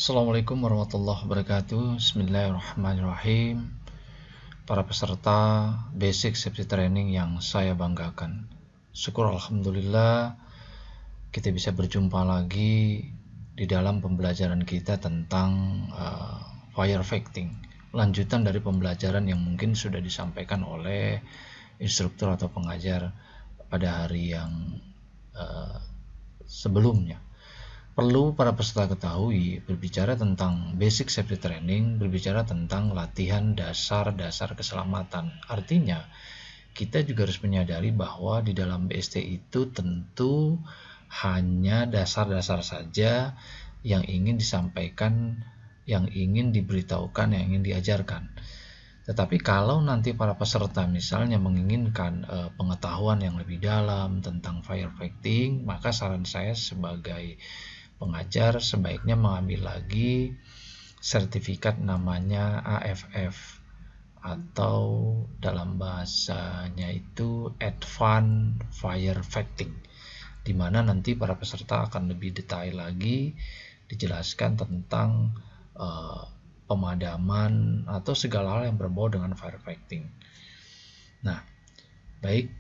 Assalamualaikum warahmatullahi wabarakatuh. Bismillahirrahmanirrahim. Para peserta Basic Safety Training yang saya banggakan, syukur alhamdulillah kita bisa berjumpa lagi di dalam pembelajaran kita tentang firefighting, lanjutan dari pembelajaran yang mungkin sudah disampaikan oleh instruktur atau pengajar pada hari yang sebelumnya. Perlu para peserta ketahui, berbicara tentang basic safety training, berbicara tentang latihan dasar-dasar keselamatan. Artinya, kita juga harus menyadari bahwa di dalam BST itu tentu hanya dasar-dasar saja yang ingin disampaikan, yang ingin diberitahukan, yang ingin diajarkan. Tetapi kalau nanti para peserta misalnya menginginkan pengetahuan yang lebih dalam tentang firefighting, maka saran saya sebagai pengajar sebaiknya mengambil lagi sertifikat namanya AFF atau dalam bahasanya itu Advanced Firefighting, di mana nanti para peserta akan lebih detail lagi dijelaskan tentang pemadaman atau segala hal yang berbau dengan firefighting. Nah, baik.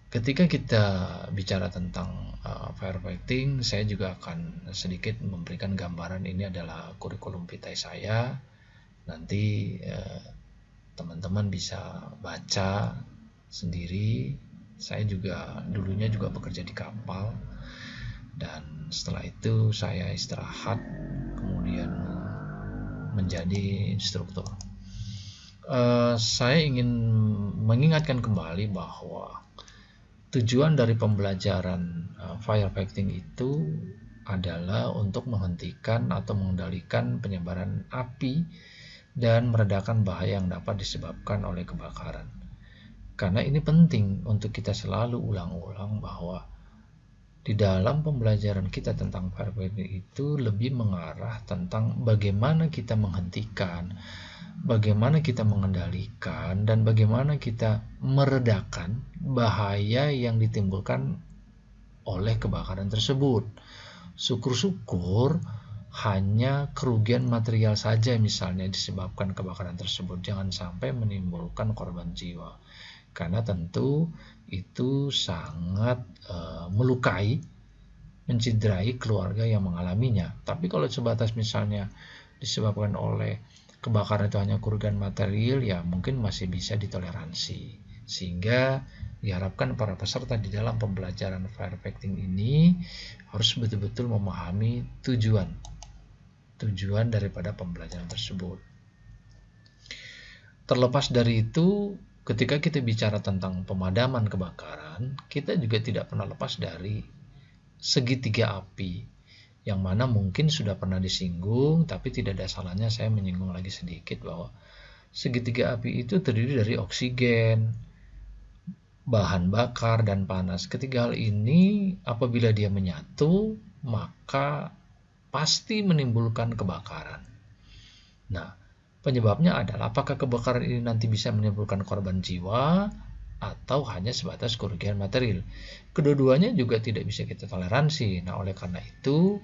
Ketika kita bicara tentang firefighting, saya juga akan sedikit memberikan gambaran. Ini adalah kurikulum vitae saya. Nanti teman-teman bisa baca sendiri. Saya juga dulunya juga bekerja di kapal, dan setelah itu saya istirahat, kemudian menjadi instruktur. Saya ingin mengingatkan kembali bahwa tujuan dari pembelajaran firefighting itu adalah untuk menghentikan atau mengendalikan penyebaran api dan meredakan bahaya yang dapat disebabkan oleh kebakaran. Karena ini penting untuk kita selalu ulang-ulang bahwa di dalam pembelajaran kita tentang firefighting itu lebih mengarah tentang bagaimana kita menghentikan, bagaimana kita mengendalikan, dan bagaimana kita meredakan bahaya yang ditimbulkan oleh kebakaran tersebut. Syukur-syukur hanya kerugian material saja misalnya disebabkan kebakaran tersebut, jangan sampai menimbulkan korban jiwa, karena tentu itu sangat melukai, mencederai keluarga yang mengalaminya. Tapi kalau sebatas misalnya disebabkan oleh kebakaran itu hanya kerugian material, ya mungkin masih bisa ditoleransi. Sehingga diharapkan para peserta di dalam pembelajaran firefighting ini harus betul-betul memahami tujuan daripada pembelajaran tersebut. Terlepas dari itu, ketika kita bicara tentang pemadaman kebakaran, kita juga tidak pernah lepas dari segitiga api, yang mana mungkin sudah pernah disinggung, tapi tidak ada salahnya saya menyinggung lagi sedikit bahwa segitiga api itu terdiri dari oksigen, bahan bakar, dan panas. Ketiga hal ini apabila dia menyatu, maka pasti menimbulkan kebakaran. Nah, penyebabnya adalah apakah kebakaran ini nanti bisa menimbulkan korban jiwa atau hanya sebatas kerugian material. Kedua-duanya juga tidak bisa kita toleransi. Nah, oleh karena itu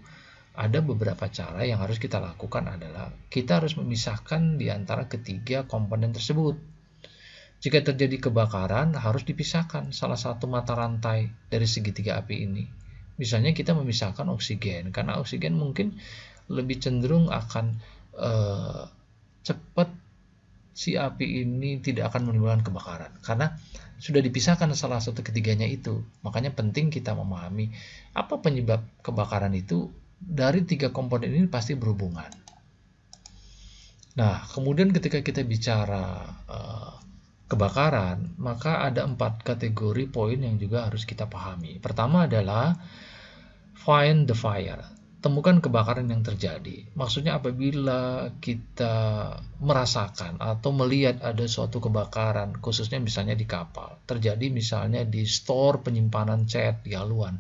ada beberapa cara yang harus kita lakukan, adalah kita harus memisahkan di antara ketiga komponen tersebut. Jika terjadi kebakaran, harus dipisahkan salah satu mata rantai dari segitiga api ini. Misalnya kita memisahkan oksigen, karena oksigen mungkin lebih cenderung akan cepat si api ini tidak akan menimbulkan kebakaran, karena sudah dipisahkan salah satu ketiganya itu. Makanya penting kita memahami apa penyebab kebakaran itu. Dari tiga komponen ini pasti berhubungan. Nah, kemudian ketika kita bicara kebakaran, maka ada 4 kategori poin yang juga harus kita pahami. Pertama adalah find the fire, temukan kebakaran yang terjadi. Maksudnya apabila kita merasakan atau melihat ada suatu kebakaran, khususnya misalnya di kapal, terjadi misalnya di store penyimpanan cat di haluan,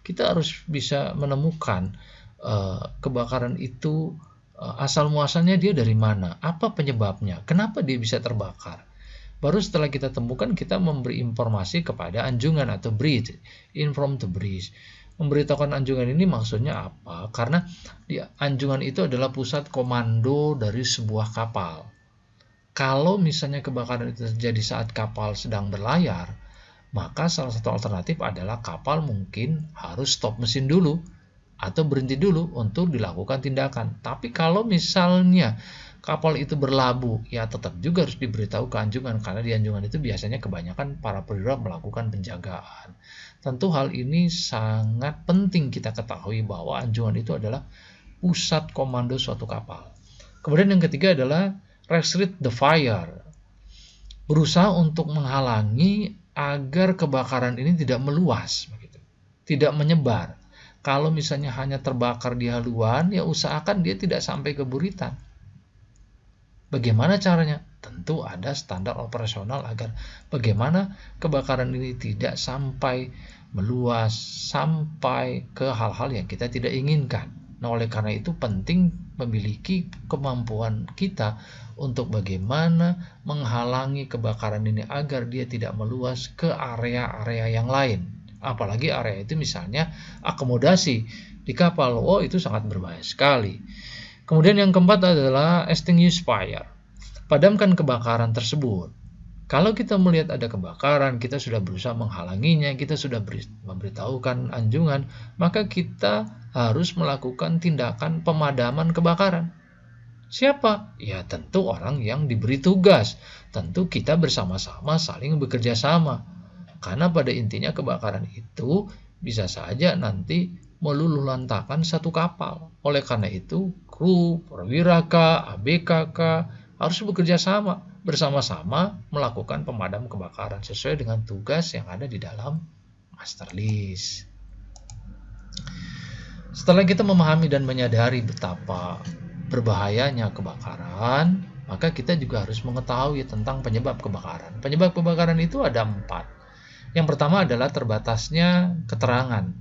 kita harus bisa menemukan kebakaran itu asal muasalnya dia dari mana, apa penyebabnya, kenapa dia bisa terbakar. Baru setelah kita temukan, kita memberi informasi kepada anjungan atau bridge, inform to bridge. Memberitahukan anjungan ini maksudnya apa? Karena di anjungan itu adalah pusat komando dari sebuah kapal. Kalau misalnya kebakaran itu terjadi saat kapal sedang berlayar, maka salah satu alternatif adalah kapal mungkin harus stop mesin dulu atau berhenti dulu untuk dilakukan tindakan. Tapi kalau misalnya kapal itu berlabuh, ya tetap juga harus diberitahu ke anjungan, karena di anjungan itu biasanya kebanyakan para perwira melakukan penjagaan. Tentu hal ini sangat penting kita ketahui bahwa anjungan itu adalah pusat komando suatu kapal. Kemudian yang ketiga adalah restrict the fire. Berusaha untuk menghalangi agar kebakaran ini tidak meluas, tidak menyebar. Kalau misalnya hanya terbakar di haluan, ya usahakan dia tidak sampai ke buritan. Bagaimana caranya? Tentu ada standar operasional agar bagaimana kebakaran ini tidak sampai meluas, sampai ke hal-hal yang kita tidak inginkan. Nah, oleh karena itu penting memiliki kemampuan kita untuk bagaimana menghalangi kebakaran ini agar dia tidak meluas ke area-area yang lain. Apalagi area itu misalnya akomodasi di kapal, itu sangat berbahaya sekali. Kemudian yang keempat adalah extinguish fire. Padamkan kebakaran tersebut. Kalau kita melihat ada kebakaran, kita sudah berusaha menghalanginya, kita sudah memberitahukan anjungan, maka kita harus melakukan tindakan pemadaman kebakaran. Siapa? Ya tentu orang yang diberi tugas. Tentu kita bersama-sama saling bekerja sama. Karena pada intinya kebakaran itu bisa saja nanti meluluhlantakan satu kapal. Oleh karena itu, kru, perwira K, ABK K harus bekerja sama bersama-sama melakukan pemadam kebakaran sesuai dengan tugas yang ada di dalam master list. Setelah kita memahami dan menyadari betapa berbahayanya kebakaran, maka kita juga harus mengetahui tentang penyebab kebakaran. Penyebab kebakaran itu ada 4. Yang pertama adalah terbatasnya keterangan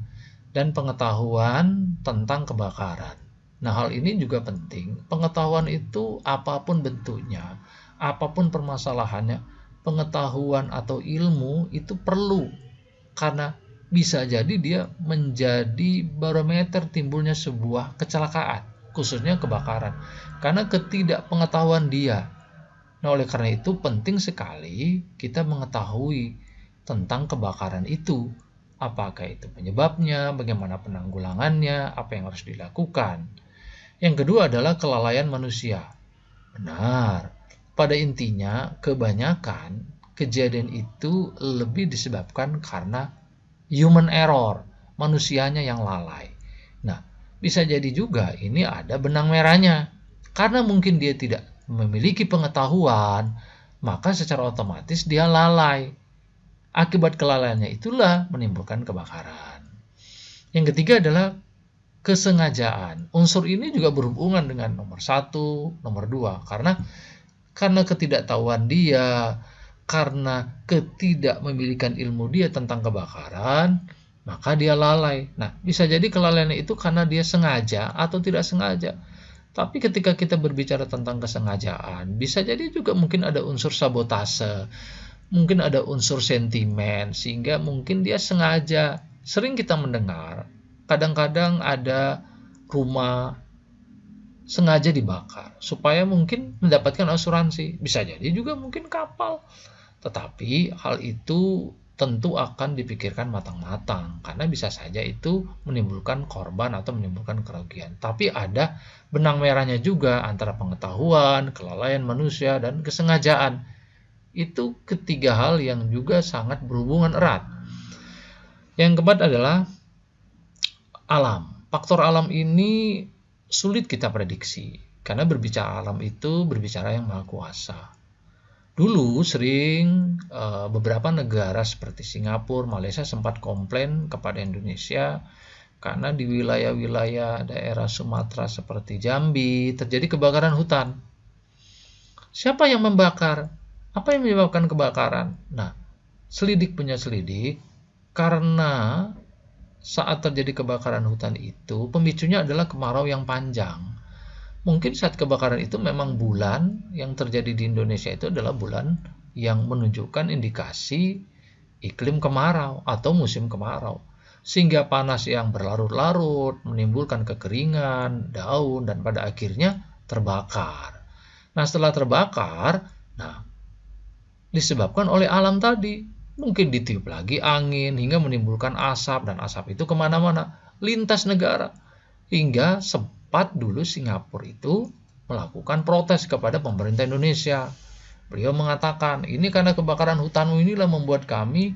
dan pengetahuan tentang kebakaran. Nah, hal ini juga penting. Pengetahuan itu apapun bentuknya, apapun permasalahannya, pengetahuan atau ilmu itu perlu. Karena bisa jadi dia menjadi barometer timbulnya sebuah kecelakaan, khususnya kebakaran. Karena ketidakpengetahuan dia. Nah, oleh karena itu penting sekali kita mengetahui tentang kebakaran itu. Apakah itu penyebabnya, bagaimana penanggulangannya, apa yang harus dilakukan. Yang kedua adalah kelalaian manusia. Benar, pada intinya kebanyakan kejadian itu lebih disebabkan karena human error, manusianya yang lalai. Nah, bisa jadi juga ini ada benang merahnya. Karena mungkin dia tidak memiliki pengetahuan, maka secara otomatis dia lalai. Akibat kelalaiannya itulah menimbulkan kebakaran. Yang ketiga adalah kesengajaan. Unsur ini juga berhubungan dengan nomor 1, nomor 2. Karena ketidaktahuan dia, karena ketidakmemilikan ilmu dia tentang kebakaran, maka dia lalai. Nah, bisa jadi kelalaiannya itu karena dia sengaja atau tidak sengaja. Tapi ketika kita berbicara tentang kesengajaan, bisa jadi juga mungkin ada unsur sabotase, mungkin ada unsur sentimen, sehingga mungkin dia sengaja. Sering kita mendengar, kadang-kadang ada rumah sengaja dibakar, supaya mungkin mendapatkan asuransi. Bisa jadi juga mungkin kapal. Tetapi hal itu tentu akan dipikirkan matang-matang, karena bisa saja itu menimbulkan korban atau menimbulkan kerugian. Tapi ada benang merahnya juga antara pengetahuan, kelalaian manusia, dan kesengajaan. Itu ketiga hal yang juga sangat berhubungan erat. Yang keempat adalah alam. Faktor alam ini sulit kita prediksi, karena berbicara alam itu berbicara yang maha kuasa. Dulu sering beberapa negara seperti Singapura, Malaysia sempat komplain kepada Indonesia karena di wilayah-wilayah daerah Sumatera seperti Jambi terjadi kebakaran hutan. Siapa yang membakar? Apa yang menyebabkan kebakaran? Nah, selidik punya selidik, karena saat terjadi kebakaran hutan itu, pemicunya adalah kemarau yang panjang. Mungkin saat kebakaran itu memang bulan yang terjadi di Indonesia itu adalah bulan yang menunjukkan indikasi iklim kemarau atau musim kemarau. sehingga panas yang berlarut-larut menimbulkan kekeringan daun dan pada akhirnya terbakar. Nah, setelah terbakar, disebabkan oleh alam tadi. Mungkin ditiup lagi angin hingga menimbulkan asap, dan asap itu kemana-mana, lintas negara. Hingga sempat dulu Singapura itu melakukan protes kepada pemerintah Indonesia. Beliau mengatakan, ini karena kebakaran hutanmu inilah membuat kami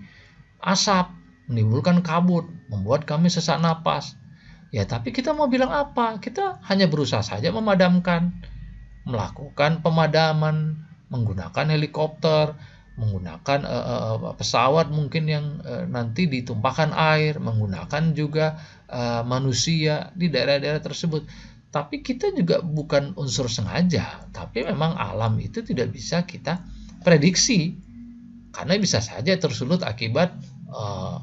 asap, menimbulkan kabut, membuat kami sesak napas. Ya, tapi kita mau bilang apa? Kita hanya berusaha saja memadamkan, melakukan pemadaman, menggunakan helikopter, menggunakan pesawat mungkin yang nanti ditumpahkan air, menggunakan juga manusia di daerah-daerah tersebut. Tapi kita juga bukan unsur sengaja, tapi memang alam itu tidak bisa kita prediksi, karena bisa saja tersulut akibat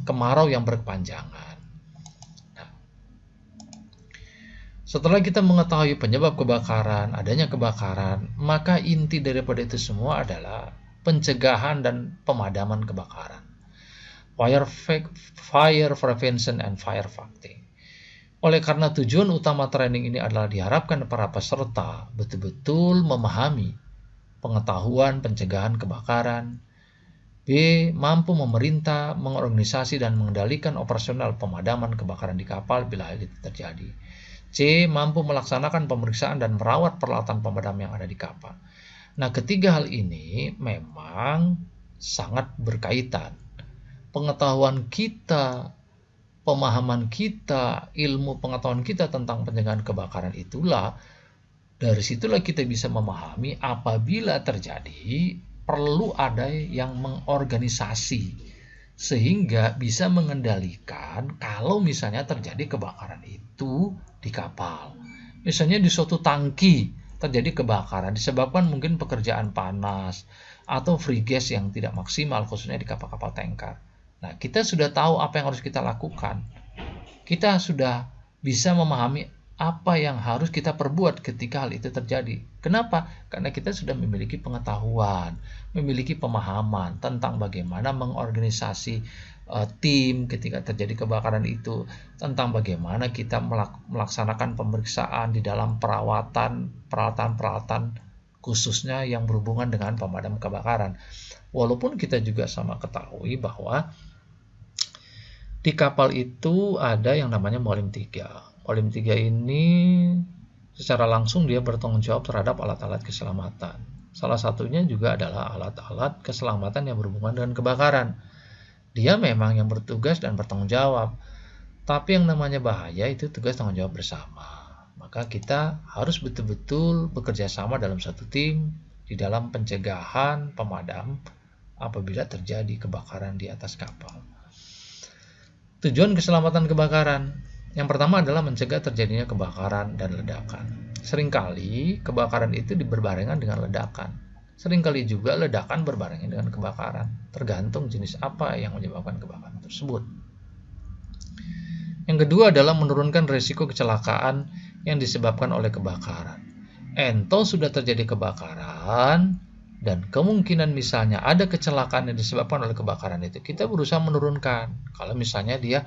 kemarau yang berkepanjangan. Nah, setelah kita mengetahui penyebab kebakaran, adanya kebakaran, maka inti daripada itu semua adalah pencegahan dan pemadaman kebakaran. Fire prevention and firefighting. Oleh karena tujuan utama training ini adalah diharapkan para peserta betul-betul memahami pengetahuan pencegahan kebakaran, B. mampu memerintah, mengorganisasi dan mengendalikan operasional pemadaman kebakaran di kapal bila hal itu terjadi. C. mampu melaksanakan pemeriksaan dan merawat peralatan pemadam yang ada di kapal. Nah, ketiga hal ini memang sangat berkaitan. Pengetahuan kita, pemahaman kita, ilmu pengetahuan kita tentang pencegahan kebakaran itulah, dari situlah kita bisa memahami apabila terjadi perlu ada yang mengorganisasi sehingga bisa mengendalikan kalau misalnya terjadi kebakaran itu di kapal. Misalnya di suatu tangki terjadi kebakaran disebabkan mungkin pekerjaan panas atau free gas yang tidak maksimal, khususnya di kapal-kapal tanker. Nah, kita sudah tahu apa yang harus kita lakukan. Kita sudah bisa memahami apa yang harus kita perbuat ketika hal itu terjadi. Kenapa? Karena kita sudah memiliki pengetahuan, memiliki pemahaman tentang bagaimana mengorganisasi tim ketika terjadi kebakaran itu, tentang bagaimana kita melaksanakan pemeriksaan di dalam peralatan-peralatan khususnya yang berhubungan dengan pemadam kebakaran. Walaupun kita juga sama ketahui bahwa di kapal itu ada yang namanya Molim 3. Molim 3 ini secara langsung dia bertanggung jawab terhadap alat-alat keselamatan. Salah satunya juga adalah alat-alat keselamatan yang berhubungan dengan kebakaran. Dia memang yang bertugas dan bertanggung jawab. Tapi yang namanya bahaya itu tugas tanggung jawab bersama. Maka kita harus betul-betul bekerja sama dalam satu tim di dalam pencegahan pemadam apabila terjadi kebakaran di atas kapal. Tujuan keselamatan kebakaran. Yang pertama adalah mencegah terjadinya kebakaran dan ledakan. Seringkali kebakaran itu berbarengan dengan ledakan. Seringkali juga ledakan berbarengan dengan kebakaran. Tergantung jenis apa yang menyebabkan kebakaran tersebut. Yang kedua adalah menurunkan risiko kecelakaan yang disebabkan oleh kebakaran. Ento sudah terjadi kebakaran, dan kemungkinan misalnya ada kecelakaan yang disebabkan oleh kebakaran itu, kita berusaha menurunkan. Kalau misalnya dia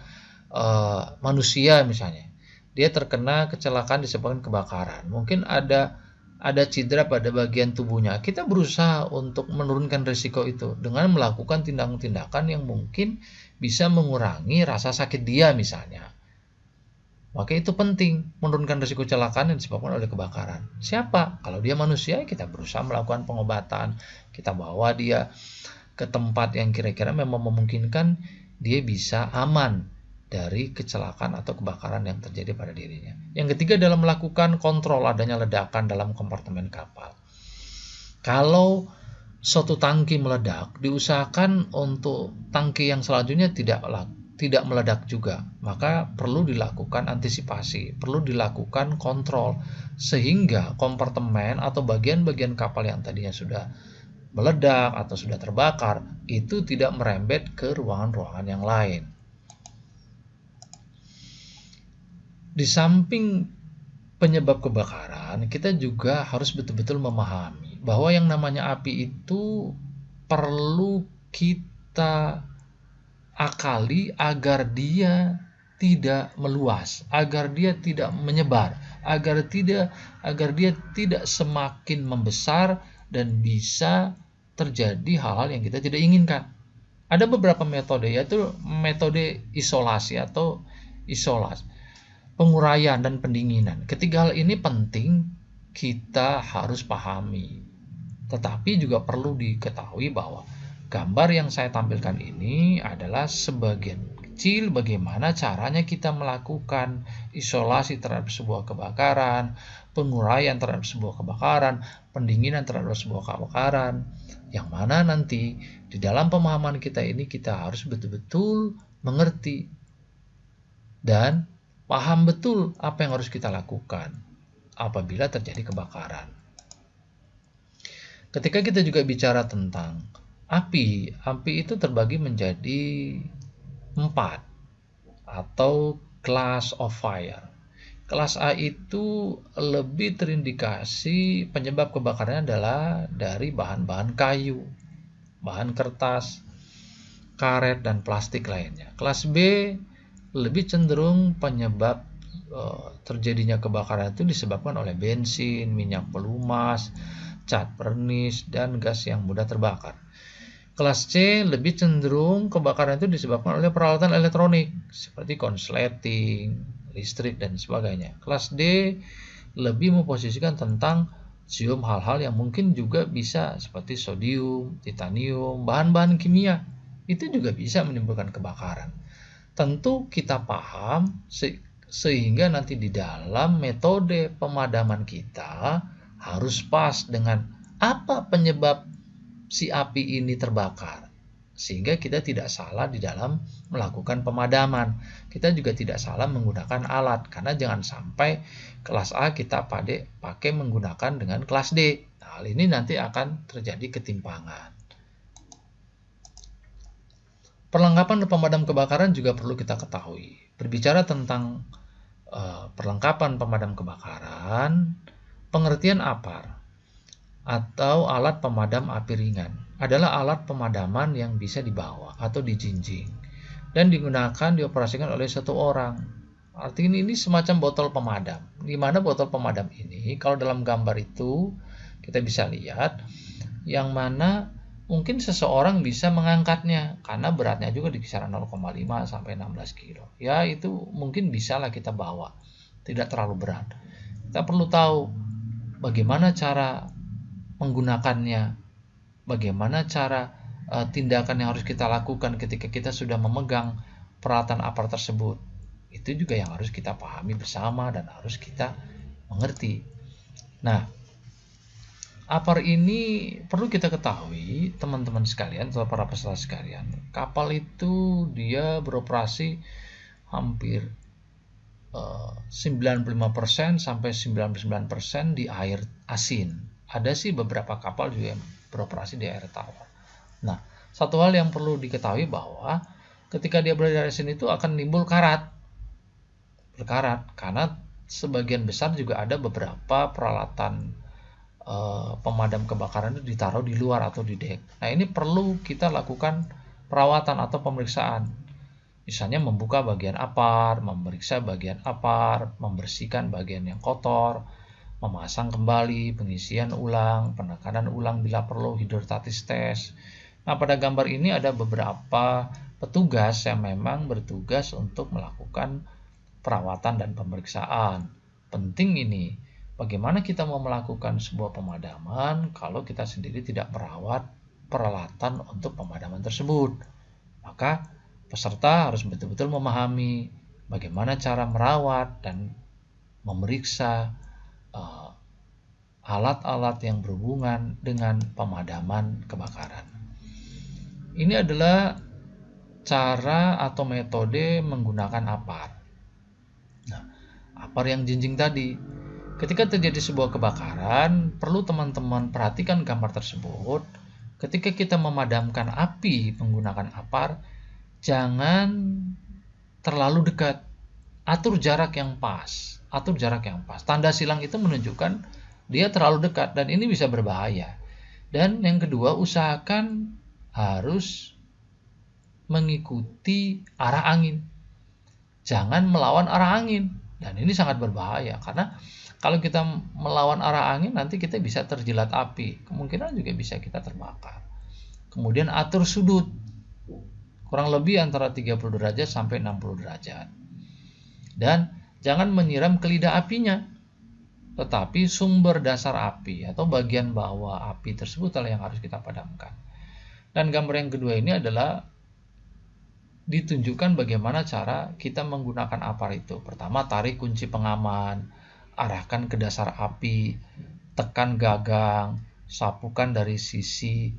manusia misalnya, dia terkena kecelakaan disebabkan kebakaran, mungkin ada cedera pada bagian tubuhnya, kita berusaha untuk menurunkan risiko itu dengan melakukan tindakan-tindakan yang mungkin bisa mengurangi rasa sakit dia misalnya. Maka itu penting, menurunkan risiko kecelakaan yang disebabkan oleh kebakaran. Siapa? Kalau dia manusia, kita berusaha melakukan pengobatan. Kita bawa dia ke tempat yang kira-kira memang memungkinkan dia bisa aman dari kecelakaan atau kebakaran yang terjadi pada dirinya. Yang ketiga adalah melakukan kontrol adanya ledakan dalam kompartemen kapal. Kalau suatu tangki meledak, diusahakan untuk tangki yang selanjutnya tidak meledak juga, maka perlu dilakukan antisipasi, perlu dilakukan kontrol sehingga kompartemen atau bagian-bagian kapal yang tadinya sudah meledak atau sudah terbakar itu tidak merembet ke ruangan-ruangan yang lain. Di samping penyebab kebakaran, kita juga harus betul-betul memahami bahwa yang namanya api itu perlu kita akali agar dia tidak meluas, agar dia tidak menyebar, agar dia tidak semakin membesar dan bisa terjadi hal-hal yang kita tidak inginkan. Ada beberapa metode, yaitu metode isolasi atau isolasi, penguraian dan pendinginan. Ketiga hal ini penting kita harus pahami. Tetapi juga perlu diketahui bahwa gambar yang saya tampilkan ini adalah sebagian kecil bagaimana caranya kita melakukan isolasi terhadap sebuah kebakaran, penguraian terhadap sebuah kebakaran, pendinginan terhadap sebuah kebakaran, yang mana nanti di dalam pemahaman kita ini kita harus betul-betul mengerti dan paham betul apa yang harus kita lakukan apabila terjadi kebakaran. Ketika kita juga bicara tentang api itu terbagi menjadi 4 atau class of fire. Kelas A itu lebih terindikasi penyebab kebakarannya adalah dari bahan-bahan kayu, bahan kertas, karet, dan plastik lainnya. Kelas B lebih cenderung penyebab terjadinya kebakaran itu disebabkan oleh bensin, minyak pelumas, cat pernis, dan gas yang mudah terbakar. Kelas C lebih cenderung kebakaran itu disebabkan oleh peralatan elektronik seperti konsleting, listrik, dan sebagainya. Kelas D lebih memposisikan tentang cium hal-hal yang mungkin juga bisa seperti sodium, titanium, bahan-bahan kimia. Itu juga bisa menimbulkan kebakaran. Tentu kita paham sehingga nanti di dalam metode pemadaman kita harus pas dengan apa penyebab si api ini terbakar, sehingga kita tidak salah di dalam melakukan pemadaman. Kita juga tidak salah menggunakan alat, karena jangan sampai kelas A kita pakai menggunakan dengan kelas D. Nah, hal ini nanti akan terjadi ketimpangan. Perlengkapan pemadam kebakaran juga perlu kita ketahui. Berbicara tentang perlengkapan pemadam kebakaran, pengertian APAR atau alat pemadam api ringan adalah alat pemadaman yang bisa dibawa atau dijinjing dan digunakan dioperasikan oleh satu orang. Artinya ini semacam botol pemadam. Di mana botol pemadam ini, kalau dalam gambar itu kita bisa lihat yang mana mungkin seseorang bisa mengangkatnya karena beratnya juga di kisaran 0,5 sampai 16 kilo. Ya, itu mungkin bisalah kita bawa. Tidak terlalu berat. Kita perlu tahu bagaimana cara menggunakannya, bagaimana cara tindakan yang harus kita lakukan ketika kita sudah memegang peralatan APAR tersebut. Itu juga yang harus kita pahami bersama dan harus kita mengerti. Nah, APAR ini perlu kita ketahui, teman-teman sekalian atau para peserta sekalian. Kapal itu dia beroperasi hampir 95% sampai 99% di air asin. Ada sih beberapa kapal juga yang beroperasi di air tawar. Nah, satu hal yang perlu diketahui bahwa ketika dia berada di air asin itu akan timbul berkarat, karena sebagian besar juga ada beberapa peralatan pemadam kebakaran itu ditaruh di luar atau di dek. Nah, ini perlu kita lakukan perawatan atau pemeriksaan. Misalnya membuka bagian APAR, memeriksa bagian APAR, membersihkan bagian yang kotor, memasang kembali, pengisian ulang, penekanan ulang bila perlu, hidrostatis tes. Nah, pada gambar ini ada beberapa petugas yang memang bertugas untuk melakukan perawatan dan pemeriksaan. Penting ini, bagaimana kita mau melakukan sebuah pemadaman kalau kita sendiri tidak merawat peralatan untuk pemadaman tersebut. Maka peserta harus betul-betul memahami bagaimana cara merawat dan memeriksa alat-alat yang berhubungan dengan pemadaman kebakaran. Ini adalah cara atau metode menggunakan APAR. Nah, APAR yang jinjing tadi, ketika terjadi sebuah kebakaran, perlu teman-teman perhatikan gambar tersebut. Ketika kita memadamkan api menggunakan APAR, jangan terlalu dekat. Atur jarak yang pas. Tanda silang itu menunjukkan dia terlalu dekat dan ini bisa berbahaya. Dan yang kedua, usahakan harus mengikuti arah angin. jangan melawan arah angin. Dan ini sangat berbahaya karena kalau kita melawan arah angin nanti kita bisa terjilat api, kemungkinan juga bisa kita terbakar. Kemudian atur sudut, kurang lebih antara 30 derajat sampai 60 derajat. Dan jangan menyiram ke lidah apinya, tetapi sumber dasar api atau bagian bawah api tersebut adalah yang harus kita padamkan. Dan gambar yang kedua ini adalah ditunjukkan bagaimana cara kita menggunakan apar itu. Pertama, tarik kunci pengaman, arahkan ke dasar api, tekan gagang, sapukan dari sisi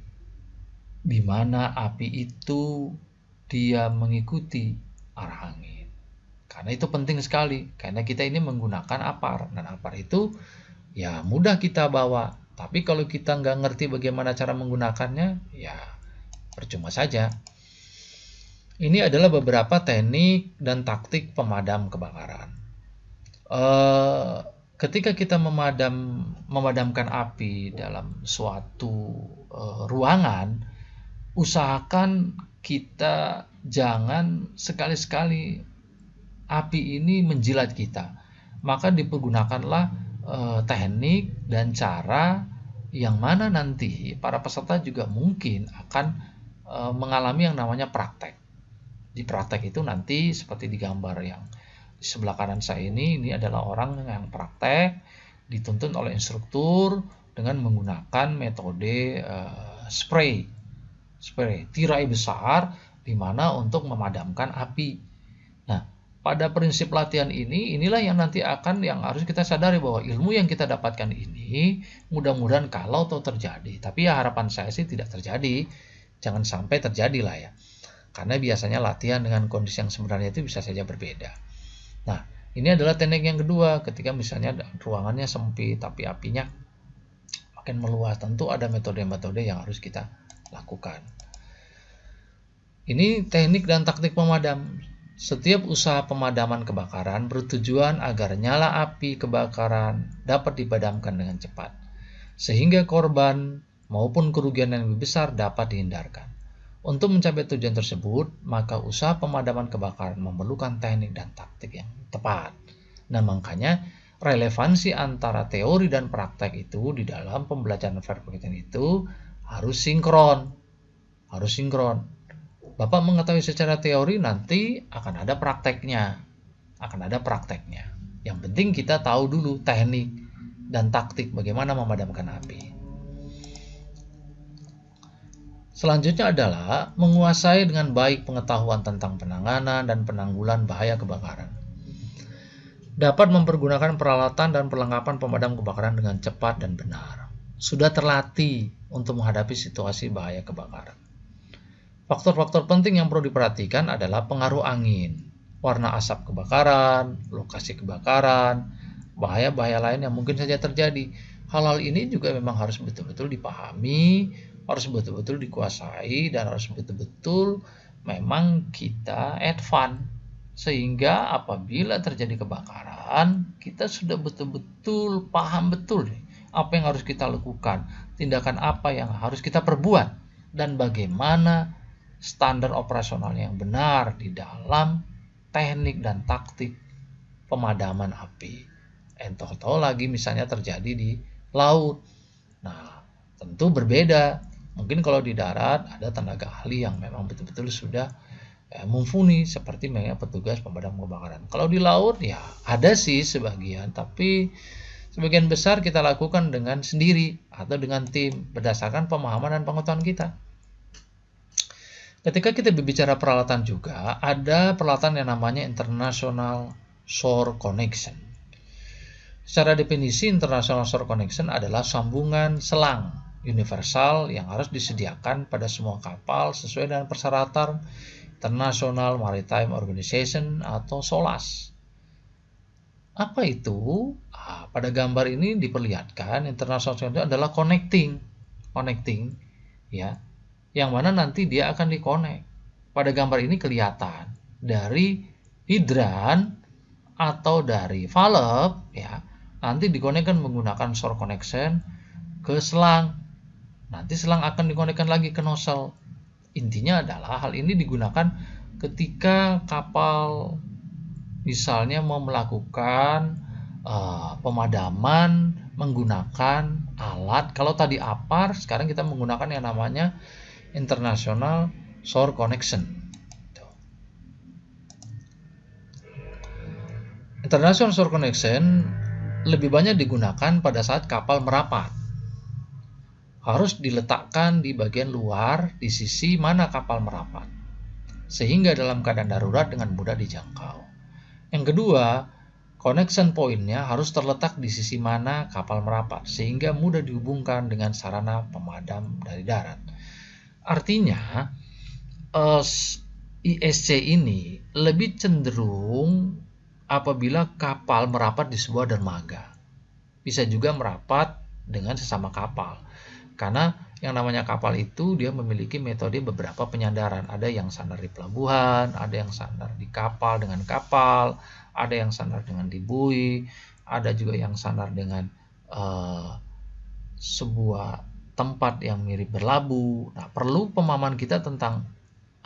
di mana api itu dia mengikuti arah angin. Karena itu penting sekali, karena kita ini menggunakan apar, dan apar itu ya mudah kita bawa. Tapi kalau kita nggak ngerti bagaimana cara menggunakannya, ya percuma saja. Ini adalah beberapa teknik dan taktik pemadam kebakaran. Ketika kita memadamkan api dalam suatu ruangan, usahakan kita jangan sekali-sekali api ini menjilat kita. Maka dipergunakanlah teknik dan cara yang mana nanti para peserta juga mungkin akan mengalami yang namanya praktek. Di praktek itu nanti seperti di gambar yang di sebelah kanan saya ini adalah orang yang praktek dituntun oleh instruktur dengan menggunakan metode spray tirai besar di mana untuk memadamkan api. Nah, pada prinsip latihan inilah yang nanti yang harus kita sadari bahwa ilmu yang kita dapatkan ini mudah-mudahan kalau terjadi, tapi ya harapan saya sih tidak terjadi, jangan sampai terjadi lah ya. Karena biasanya latihan dengan kondisi yang sebenarnya itu bisa saja berbeda. Nah, ini adalah teknik yang kedua, ketika misalnya ruangannya sempit tapi apinya makin meluas, tentu ada metode-metode yang harus kita lakukan. Ini teknik dan taktik pemadam. Setiap usaha pemadaman kebakaran bertujuan agar nyala api kebakaran dapat dipadamkan dengan cepat, sehingga korban maupun kerugian yang lebih besar dapat dihindarkan. Untuk mencapai tujuan tersebut, maka usaha pemadaman kebakaran memerlukan teknik dan taktik yang tepat. Nah, makanya relevansi antara teori dan praktek itu di dalam pembelajaran firefighting itu harus sinkron. Bapak mengetahui secara teori, nanti akan ada prakteknya. Yang penting kita tahu dulu teknik dan taktik bagaimana memadamkan api. Selanjutnya adalah menguasai dengan baik pengetahuan tentang penanganan dan penanggulan bahaya kebakaran. Dapat mempergunakan peralatan dan perlengkapan pemadam kebakaran dengan cepat dan benar. Sudah terlatih untuk menghadapi situasi bahaya kebakaran. Faktor-faktor penting yang perlu diperhatikan adalah pengaruh angin, warna asap kebakaran, lokasi kebakaran, bahaya-bahaya lain yang mungkin saja terjadi. Hal-hal ini juga memang harus betul-betul dipahami, harus betul-betul dikuasai, dan harus betul-betul memang kita advance, sehingga apabila terjadi kebakaran kita sudah betul-betul paham betul apa yang harus kita lakukan, tindakan apa yang harus kita perbuat, dan bagaimana standar operasional yang benar di dalam teknik dan taktik pemadaman api. Entah-entah lagi misalnya terjadi di laut, nah tentu berbeda. Mungkin kalau di darat ada tenaga ahli yang memang betul-betul sudah mumpuni seperti petugas pemadam kebakaran. Kalau di laut ya ada sih sebagian, tapi sebagian besar kita lakukan dengan sendiri atau dengan tim berdasarkan pemahaman dan pengetahuan kita. Ketika kita berbicara peralatan juga, ada peralatan yang namanya International Shore Connection. Secara definisi, International Shore Connection adalah sambungan selang universal yang harus disediakan pada semua kapal sesuai dengan persyaratan International Maritime Organization atau SOLAS. Apa itu? Pada gambar ini diperlihatkan International Shore Connection adalah connecting, ya, yang mana nanti dia akan dikonek. Pada gambar ini kelihatan dari hidran atau dari valve, ya, nanti dikonekkan menggunakan shore connection ke selang. Nanti selang akan dikonekkan lagi ke nozzle. Intinya adalah hal ini digunakan ketika kapal misalnya mau melakukan pemadaman menggunakan alat, kalau tadi APAR, sekarang kita menggunakan yang namanya International Shore Connection. International Shore Connection lebih banyak digunakan pada saat kapal merapat. Harus diletakkan di bagian luar, di sisi mana kapal merapat, sehingga dalam keadaan darurat dengan mudah dijangkau. Yang kedua, connection point-nya harus terletak di sisi mana kapal merapat, sehingga mudah dihubungkan dengan sarana pemadam dari darat. Artinya, ISC ini lebih cenderung apabila kapal merapat di sebuah dermaga. Bisa juga merapat dengan sesama kapal. Karena yang namanya kapal itu dia memiliki metode beberapa penyandaran. Ada yang sandar di pelabuhan, ada yang sandar di kapal dengan kapal, ada yang sandar dengan di buoy, ada juga yang sandar dengan sebuah tempat yang mirip berlabuh. Nah, perlu pemahaman kita tentang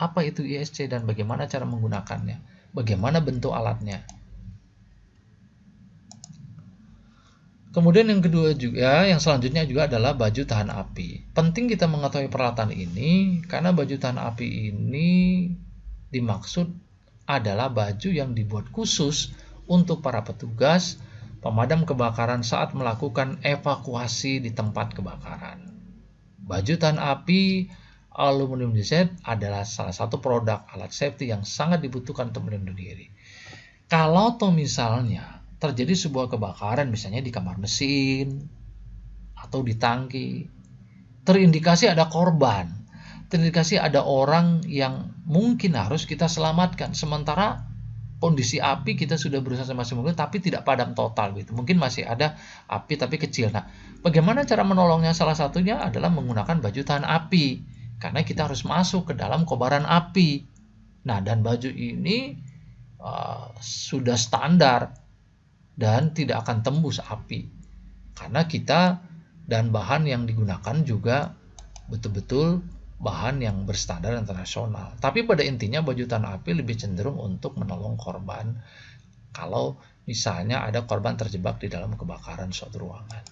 apa itu ISC dan bagaimana cara menggunakannya, bagaimana bentuk alatnya. Kemudian yang kedua juga, yang selanjutnya juga adalah baju tahan api. Penting kita mengetahui peralatan ini karena baju tahan api ini dimaksud adalah baju yang dibuat khusus untuk para petugas pemadam kebakaran saat melakukan evakuasi di tempat kebakaran. Baju tahan api aluminium dioxide adalah salah satu produk alat safety yang sangat dibutuhkan untuk melindungi diri. Kalau misalnya terjadi sebuah kebakaran, misalnya di kamar mesin atau di tangki, terindikasi ada korban, terindikasi ada orang yang mungkin harus kita selamatkan, sementara kondisi api kita sudah berusaha semaksimal mungkin tapi tidak padam total gitu. Mungkin masih ada api tapi kecil. Nah, bagaimana cara menolongnya? Salah satunya adalah menggunakan baju tahan api, karena kita harus masuk ke dalam kobaran api. Nah, dan baju ini sudah standar dan tidak akan tembus api, karena kita dan bahan yang digunakan juga betul-betul bahan yang berstandar internasional. Tapi pada intinya baju tahan api lebih cenderung untuk menolong korban kalau misalnya ada korban terjebak di dalam kebakaran suatu ruangan.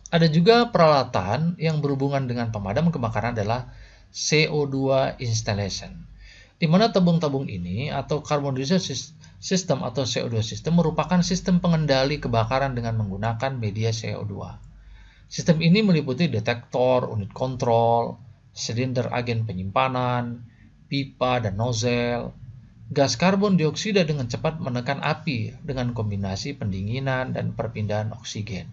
Ada juga peralatan yang berhubungan dengan pemadam kebakaran adalah CO2 installation, di mana tabung-tabung ini atau carbon dioxide system atau CO2 system merupakan sistem pengendali kebakaran dengan menggunakan media CO2. Sistem ini meliputi detektor, unit kontrol, silinder agen penyimpanan, pipa dan nozzle. Gas karbon dioksida dengan cepat menekan api dengan kombinasi pendinginan dan perpindahan oksigen.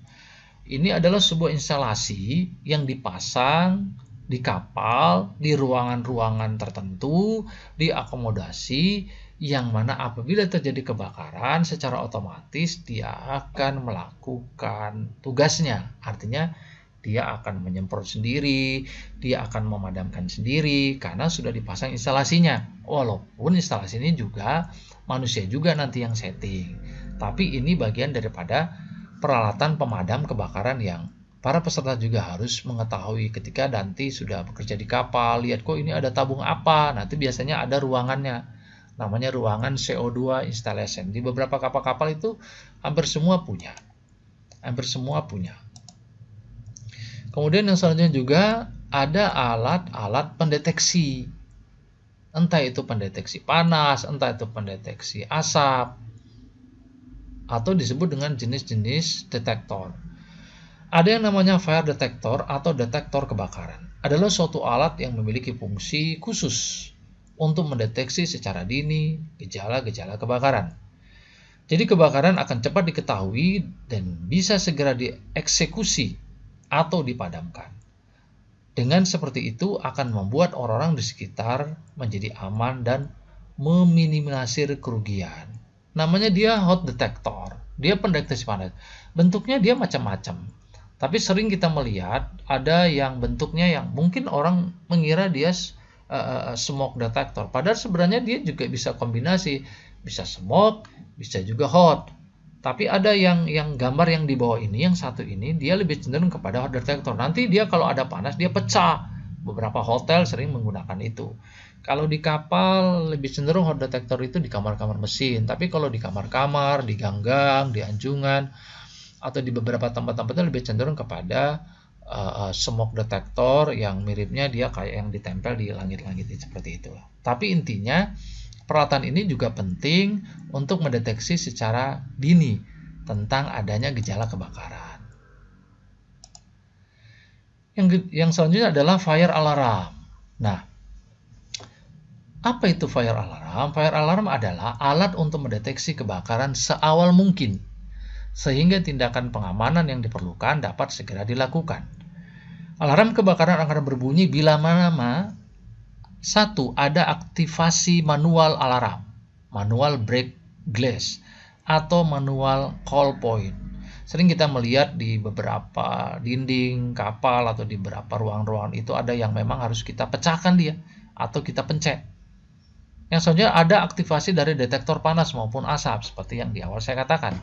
Ini adalah sebuah instalasi yang dipasang di kapal, di ruangan-ruangan tertentu, diakomodasi, yang mana apabila terjadi kebakaran secara otomatis dia akan melakukan tugasnya. Artinya dia akan menyemprot sendiri, dia akan memadamkan sendiri karena sudah dipasang instalasinya. Walaupun instalasi ini juga manusia juga nanti yang setting. Tapi ini bagian daripada peralatan pemadam kebakaran yang para peserta juga harus mengetahui ketika nanti sudah bekerja di kapal. Lihat kok ini ada tabung apa, nanti biasanya ada ruangannya. Namanya ruangan CO2 installation. Di beberapa kapal-kapal itu hampir semua punya. Kemudian yang selanjutnya juga ada alat-alat pendeteksi. Entah itu pendeteksi panas, entah itu pendeteksi asap, atau disebut dengan jenis-jenis detektor. Ada yang namanya fire detector atau detektor kebakaran. Adalah suatu alat yang memiliki fungsi khusus untuk mendeteksi secara dini gejala-gejala kebakaran. Jadi kebakaran akan cepat diketahui dan bisa segera dieksekusi atau dipadamkan. Dengan seperti itu akan membuat orang-orang di sekitar menjadi aman dan meminimalisir kerugian. Namanya dia hot detector, dia pendeteksi panas. Bentuknya dia macam-macam. Tapi sering kita melihat ada yang bentuknya yang mungkin orang mengira dia smoke detector. Padahal sebenarnya dia juga bisa kombinasi, bisa smoke, bisa juga hot. Tapi ada yang gambar yang di bawah ini, yang satu ini, dia lebih cenderung kepada hot detector. Nanti dia kalau ada panas, dia pecah. Beberapa hotel sering menggunakan itu. Kalau di kapal lebih cenderung hot detector itu di kamar-kamar mesin, tapi kalau di kamar-kamar, di gang-gang, di anjungan, atau di beberapa tempat-tempat itu lebih cenderung kepada smoke detector yang miripnya dia kayak yang ditempel di langit-langit seperti itu. Tapi intinya peralatan ini juga penting untuk mendeteksi secara dini tentang adanya gejala kebakaran. Yang selanjutnya adalah fire alarm. Nah, apa itu fire alarm? Fire alarm adalah alat untuk mendeteksi kebakaran seawal mungkin, sehingga tindakan pengamanan yang diperlukan dapat segera dilakukan. Alarm kebakaran akan berbunyi bila mana satu, ada aktivasi manual alarm, manual break glass, atau manual call point. Sering kita melihat di beberapa dinding kapal atau di beberapa ruang-ruangan itu ada yang memang harus kita pecahkan dia atau kita pencet. Yang selanjutnya ada aktivasi dari detektor panas maupun asap seperti yang di awal saya katakan.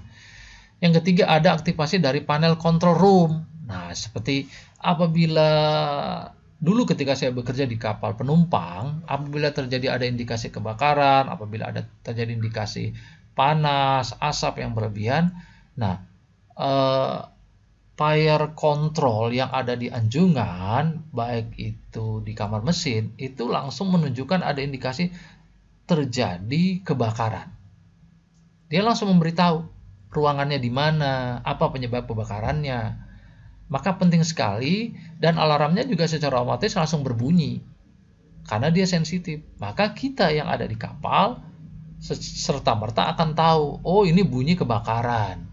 Yang ketiga ada aktivasi dari panel control room. Nah, seperti apabila dulu ketika saya bekerja di kapal penumpang, apabila terjadi ada indikasi kebakaran, apabila ada terjadi indikasi panas, asap yang berlebihan, nah fire control yang ada di anjungan, baik itu di kamar mesin, itu langsung menunjukkan ada indikasi terjadi kebakaran. Dia langsung memberitahu ruangannya di mana, apa penyebab kebakarannya. Maka penting sekali dan alarmnya juga secara otomatis langsung berbunyi. Karena dia sensitif. Maka kita yang ada di kapal serta-merta akan tahu, oh ini bunyi kebakaran.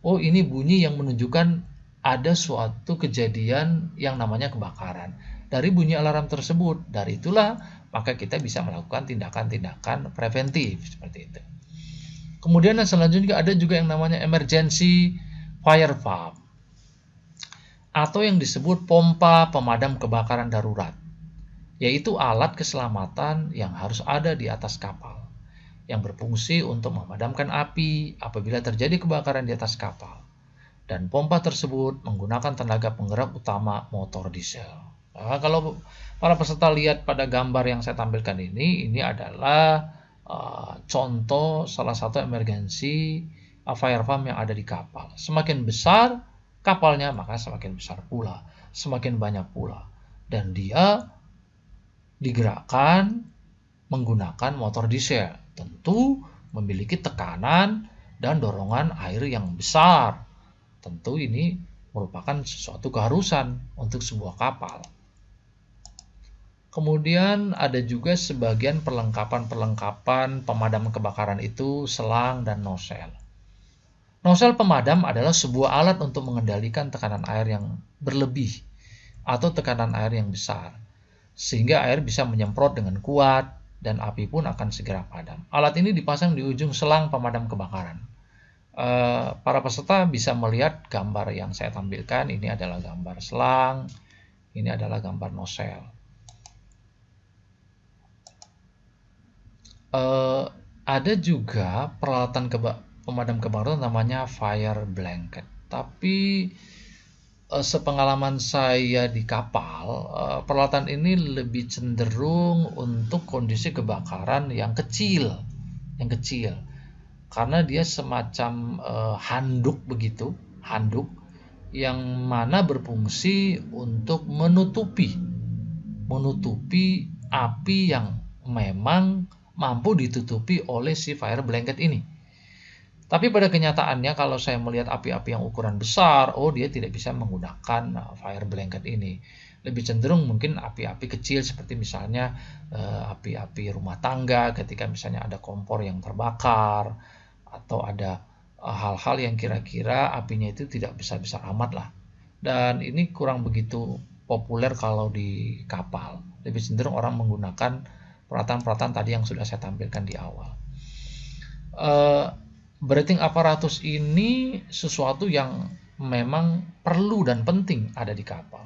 Oh ini bunyi yang menunjukkan ada suatu kejadian yang namanya kebakaran. Dari bunyi alarm tersebut, dari itulah maka kita bisa melakukan tindakan-tindakan preventif seperti itu. Kemudian yang selanjutnya ada juga yang namanya emergency fire pump atau yang disebut pompa pemadam kebakaran darurat, yaitu alat keselamatan yang harus ada di atas kapal yang berfungsi untuk memadamkan api apabila terjadi kebakaran di atas kapal. Dan pompa tersebut menggunakan tenaga penggerak utama motor diesel. Nah, kalau para peserta lihat pada gambar yang saya tampilkan ini adalah contoh salah satu emergency fire pump yang ada di kapal. Semakin besar kapalnya, maka semakin besar pula, semakin banyak pula. Dan dia digerakkan menggunakan motor diesel. Tentu memiliki tekanan dan dorongan air yang besar. Tentu ini merupakan suatu keharusan untuk sebuah kapal. Kemudian ada juga sebagian perlengkapan pemadam kebakaran itu selang dan nosel. Nosel pemadam adalah sebuah alat untuk mengendalikan tekanan air yang berlebih atau tekanan air yang besar, sehingga air bisa menyemprot dengan kuat dan api pun akan segera padam. Alat ini dipasang di ujung selang pemadam kebakaran. Para peserta bisa melihat gambar yang saya tampilkan. Ini adalah gambar selang, ini adalah gambar nosel. Ada juga peralatan pemadam kebakaran namanya fire blanket. Tapi sepengalaman saya di kapal, peralatan ini lebih cenderung untuk kondisi kebakaran yang kecil. Karena dia semacam handuk begitu, handuk yang mana berfungsi untuk menutupi api yang memang mampu ditutupi oleh si fire blanket ini. Tapi pada kenyataannya kalau saya melihat api-api yang ukuran besar, dia tidak bisa menggunakan fire blanket ini. Lebih cenderung mungkin api-api kecil seperti misalnya api-api rumah tangga ketika misalnya ada kompor yang terbakar atau ada hal-hal yang kira-kira apinya itu tidak besar-besar amat lah. Dan ini kurang begitu populer kalau di kapal. Lebih cenderung orang menggunakan peralatan-peralatan tadi yang sudah saya tampilkan di awal. Breathing apparatus ini sesuatu yang memang perlu dan penting ada di kapal.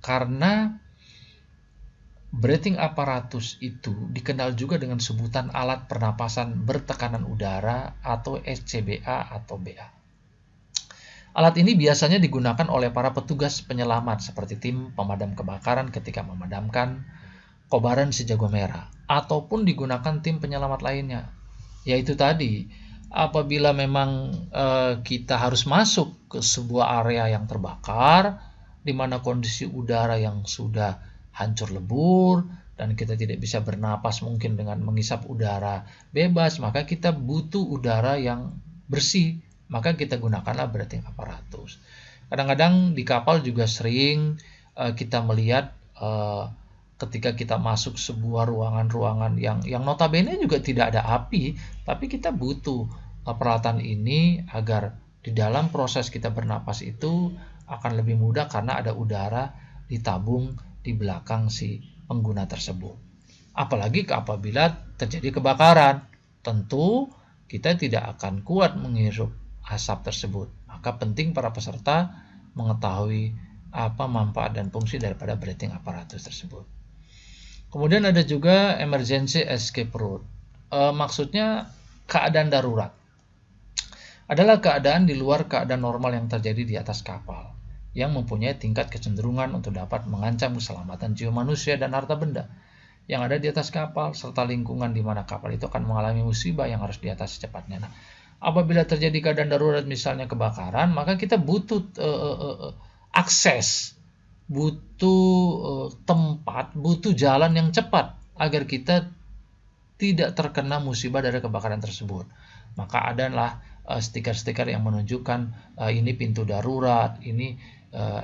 Karena breathing apparatus itu dikenal juga dengan sebutan alat pernapasan bertekanan udara atau SCBA atau BA. Alat ini biasanya digunakan oleh para petugas penyelamat seperti tim pemadam kebakaran ketika memadamkan kobaran si jago merah, ataupun digunakan tim penyelamat lainnya. Yaitu tadi, apabila memang kita harus masuk ke sebuah area yang terbakar, di mana kondisi udara yang sudah hancur lebur, dan kita tidak bisa bernapas mungkin dengan mengisap udara bebas, maka kita butuh udara yang bersih, maka kita gunakanlah breathing apparatus. Kadang-kadang di kapal juga sering kita melihat ketika kita masuk sebuah ruangan-ruangan yang notabene juga tidak ada api, tapi kita butuh peralatan ini agar di dalam proses kita bernapas itu akan lebih mudah karena ada udara ditabung di belakang si pengguna tersebut. Apalagi apabila terjadi kebakaran, tentu kita tidak akan kuat menghirup asap tersebut. Maka penting para peserta mengetahui apa manfaat dan fungsi daripada breathing apparatus tersebut. Kemudian ada juga emergency escape route. Maksudnya keadaan darurat. Adalah keadaan di luar keadaan normal yang terjadi di atas kapal, yang mempunyai tingkat kecenderungan untuk dapat mengancam keselamatan jiwa manusia dan harta benda yang ada di atas kapal, serta lingkungan di mana kapal itu akan mengalami musibah yang harus diatasi secepatnya. Nah, apabila terjadi keadaan darurat misalnya kebakaran, maka kita butuh akses, butuh tempat, butuh jalan yang cepat agar kita tidak terkena musibah dari kebakaran tersebut. Maka adalah stiker-stiker yang menunjukkan ini pintu darurat, ini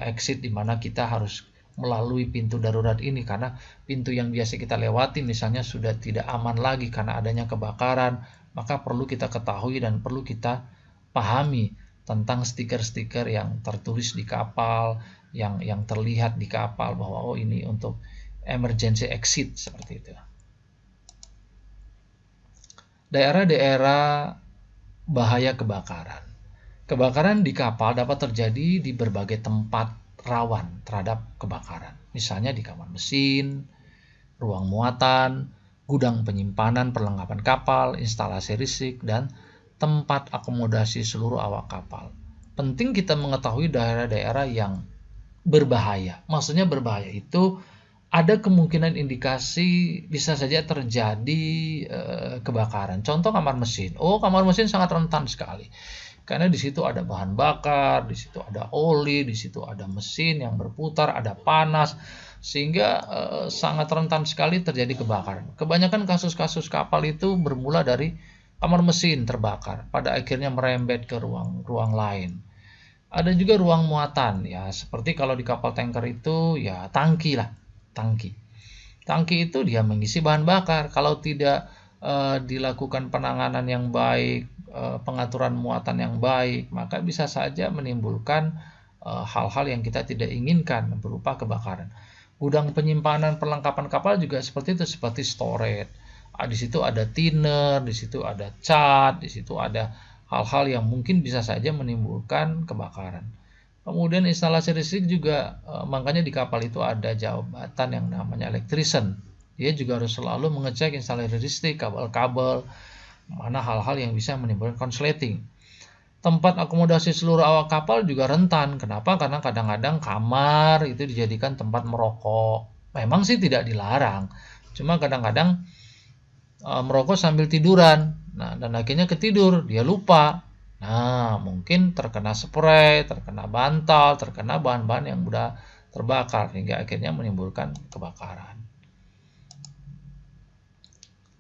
exit di mana kita harus melalui pintu darurat ini, karena pintu yang biasa kita lewati misalnya sudah tidak aman lagi karena adanya kebakaran. Maka perlu kita ketahui dan perlu kita pahami tentang stiker-stiker yang tertulis di kapal, yang terlihat di kapal bahwa oh ini untuk emergency exit, seperti itu. Daerah-daerah bahaya kebakaran. Kebakaran di kapal dapat terjadi di berbagai tempat rawan terhadap kebakaran. Misalnya di kamar mesin, ruang muatan, gudang penyimpanan perlengkapan kapal, instalasi listrik, dan tempat akomodasi seluruh awak kapal. Penting kita mengetahui daerah-daerah yang berbahaya. Maksudnya berbahaya itu ada kemungkinan indikasi bisa saja terjadi kebakaran. Contoh kamar mesin. Oh, kamar mesin sangat rentan sekali. Karena di situ ada bahan bakar, di situ ada oli, di situ ada mesin yang berputar, ada panas, sehingga sangat rentan sekali terjadi kebakaran. Kebanyakan kasus-kasus kapal itu bermula dari kamar mesin terbakar, pada akhirnya merembet ke ruang lain. Ada juga ruang muatan, ya seperti kalau di kapal tanker itu ya tangki lah, tangki. Tangki itu dia mengisi bahan bakar. Kalau tidak dilakukan penanganan yang baik, pengaturan muatan yang baik, maka bisa saja menimbulkan hal-hal yang kita tidak inginkan berupa kebakaran. Gudang penyimpanan perlengkapan kapal juga seperti itu, seperti storage. Di situ ada thinner, di situ ada cat, di situ ada hal-hal yang mungkin bisa saja menimbulkan kebakaran. Kemudian instalasi listrik juga, makanya di kapal itu ada jabatan yang namanya electrician. Dia juga harus selalu mengecek instalasi listrik, kabel-kabel, mana hal-hal yang bisa menimbulkan konsleting. Tempat akomodasi seluruh awak kapal juga rentan. Kenapa? Karena kadang-kadang kamar itu dijadikan tempat merokok. Memang sih tidak dilarang, cuma kadang-kadang merokok sambil tiduran. Nah, dan akhirnya ketidur, dia lupa. Nah, mungkin terkena spray, terkena bantal, terkena bahan-bahan yang mudah terbakar, hingga akhirnya menimbulkan kebakaran.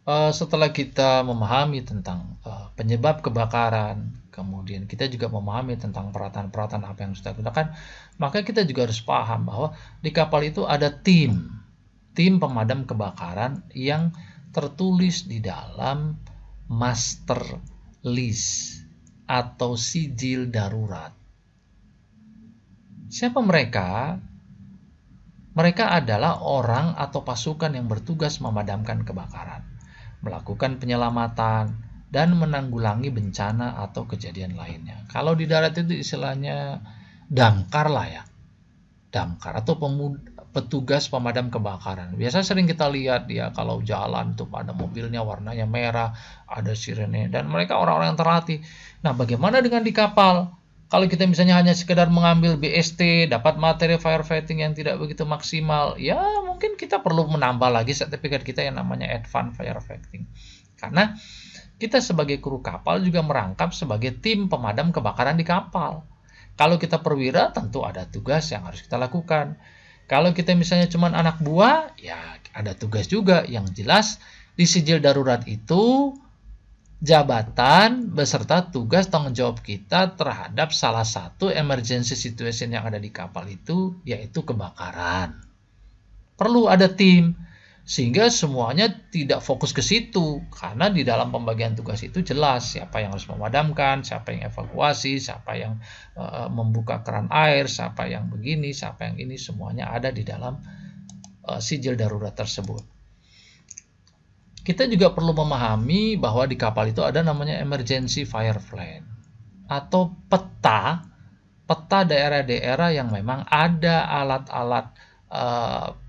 Setelah kita memahami tentang penyebab kebakaran, kemudian kita juga memahami tentang peralatan-peralatan apa yang sudah digunakan, maka kita juga harus paham bahwa di kapal itu ada tim pemadam kebakaran yang tertulis di dalam master list atau sijil darurat. Siapa mereka? Mereka adalah orang atau pasukan yang bertugas memadamkan kebakaran, melakukan penyelamatan, dan menanggulangi bencana atau kejadian lainnya. Kalau di darat itu istilahnya damkar lah ya. Damkar atau petugas pemadam kebakaran. Biasa sering kita lihat dia kalau jalan tuh ada mobilnya warnanya merah, ada sirene, dan mereka orang-orang yang terlatih. Nah, bagaimana dengan di kapal? Kalau kita misalnya hanya sekedar mengambil BST, dapat materi firefighting yang tidak begitu maksimal, ya mungkin kita perlu menambah lagi sertifikat kita yang namanya Advanced Firefighting. Karena kita sebagai kru kapal juga merangkap sebagai tim pemadam kebakaran di kapal. Kalau kita perwira, tentu ada tugas yang harus kita lakukan. Kalau kita misalnya cuma anak buah, ya ada tugas juga. Yang jelas, di sijil darurat itu jabatan beserta tugas tanggung jawab kita terhadap salah satu emergency situation yang ada di kapal itu, yaitu kebakaran. Perlu ada tim, sehingga semuanya tidak fokus ke situ, karena di dalam pembagian tugas itu jelas siapa yang harus memadamkan, siapa yang evakuasi, siapa yang membuka keran air, siapa yang begini, siapa yang ini, semuanya ada di dalam sijil darurat tersebut. Kita juga perlu memahami bahwa di kapal itu ada namanya emergency fire plan atau peta daerah-daerah yang memang ada alat-alat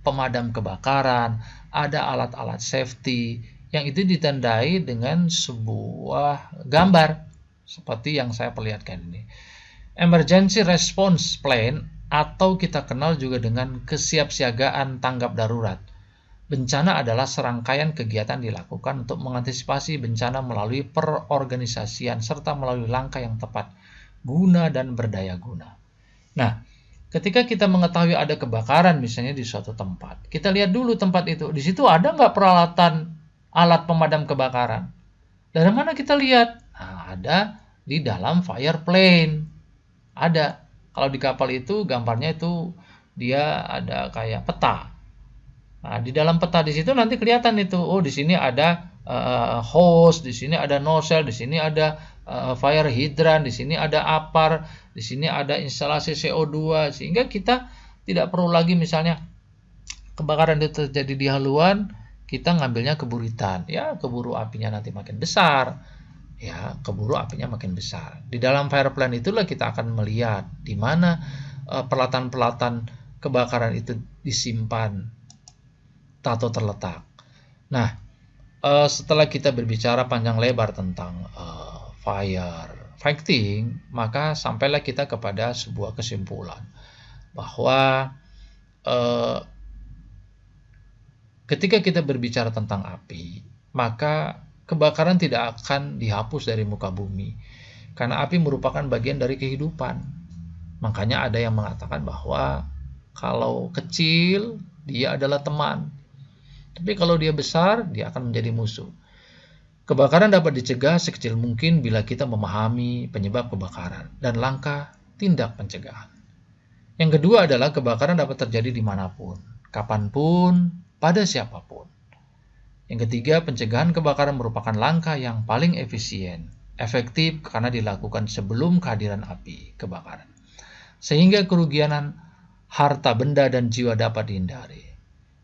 pemadam kebakaran, ada alat-alat safety yang itu ditandai dengan sebuah gambar seperti yang saya perlihatkan ini. Emergency response plan atau kita kenal juga dengan kesiapsiagaan tanggap darurat. Bencana adalah serangkaian kegiatan dilakukan untuk mengantisipasi bencana melalui perorganisasian serta melalui langkah yang tepat, guna dan berdaya guna. Nah, ketika kita mengetahui ada kebakaran misalnya di suatu tempat, kita lihat dulu tempat itu. Di situ ada nggak peralatan alat pemadam kebakaran? Dari mana kita lihat? Nah, ada di dalam fire plane. Ada. Kalau di kapal itu gambarnya itu dia ada kayak peta. Nah, di dalam peta di situ nanti kelihatan itu, oh di sini ada hose, di sini ada nozzle, di sini ada fire hydrant, di sini ada APAR, di sini ada instalasi CO2, sehingga kita tidak perlu lagi misalnya kebakaran itu terjadi di haluan, kita ngambilnya ke buritan, ya keburu apinya nanti makin besar, ya keburu apinya makin besar. Di dalam fire plan itulah kita akan melihat di mana peralatan-peralatan kebakaran itu disimpan atau terletak. Nah, setelah kita berbicara panjang lebar tentang fire fighting, maka sampailah kita kepada sebuah kesimpulan bahwa ketika kita berbicara tentang api, maka kebakaran tidak akan dihapus dari muka bumi, karena api merupakan bagian dari kehidupan. Makanya ada yang mengatakan bahwa kalau kecil dia adalah teman, tapi kalau dia besar, dia akan menjadi musuh. Kebakaran dapat dicegah sekecil mungkin bila kita memahami penyebab kebakaran dan langkah tindak pencegahan. Yang kedua adalah kebakaran dapat terjadi dimanapun, kapanpun, pada siapapun. Yang ketiga, pencegahan kebakaran merupakan langkah yang paling efisien, efektif karena dilakukan sebelum kehadiran api kebakaran, sehingga kerugian harta benda dan jiwa dapat dihindari.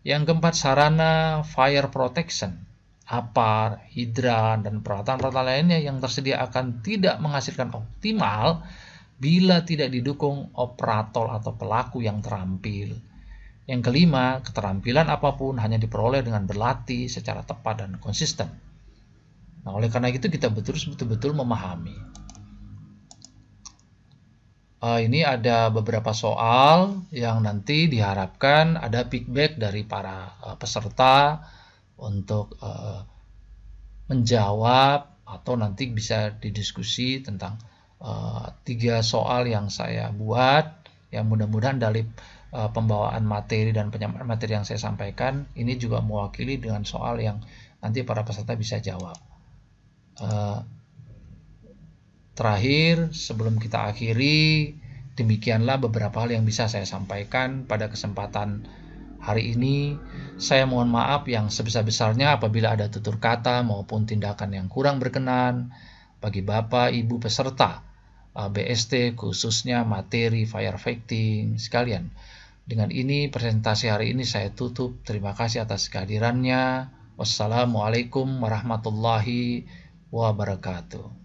Yang keempat, sarana fire protection, APAR, hidran, dan peralatan-peralatan lainnya yang tersedia akan tidak menghasilkan optimal bila tidak didukung operator atau pelaku yang terampil. Yang kelima, keterampilan apapun hanya diperoleh dengan berlatih secara tepat dan konsisten. Nah, oleh karena itu kita betul-betul memahami. Ini ada beberapa soal yang nanti diharapkan ada feedback dari para peserta untuk menjawab, atau nanti bisa didiskusi tentang 3 soal yang saya buat. Yang mudah-mudahan dari pembawaan materi dan penyampaian materi yang saya sampaikan ini juga mewakili dengan soal yang nanti para peserta bisa jawab. Terakhir, sebelum kita akhiri, demikianlah beberapa hal yang bisa saya sampaikan pada kesempatan hari ini. Saya mohon maaf yang sebesar-besarnya apabila ada tutur kata maupun tindakan yang kurang berkenan bagi Bapak, Ibu peserta BST, khususnya materi firefighting sekalian. Dengan ini presentasi hari ini saya tutup. Terima kasih atas kehadirannya. Wassalamualaikum warahmatullahi wabarakatuh.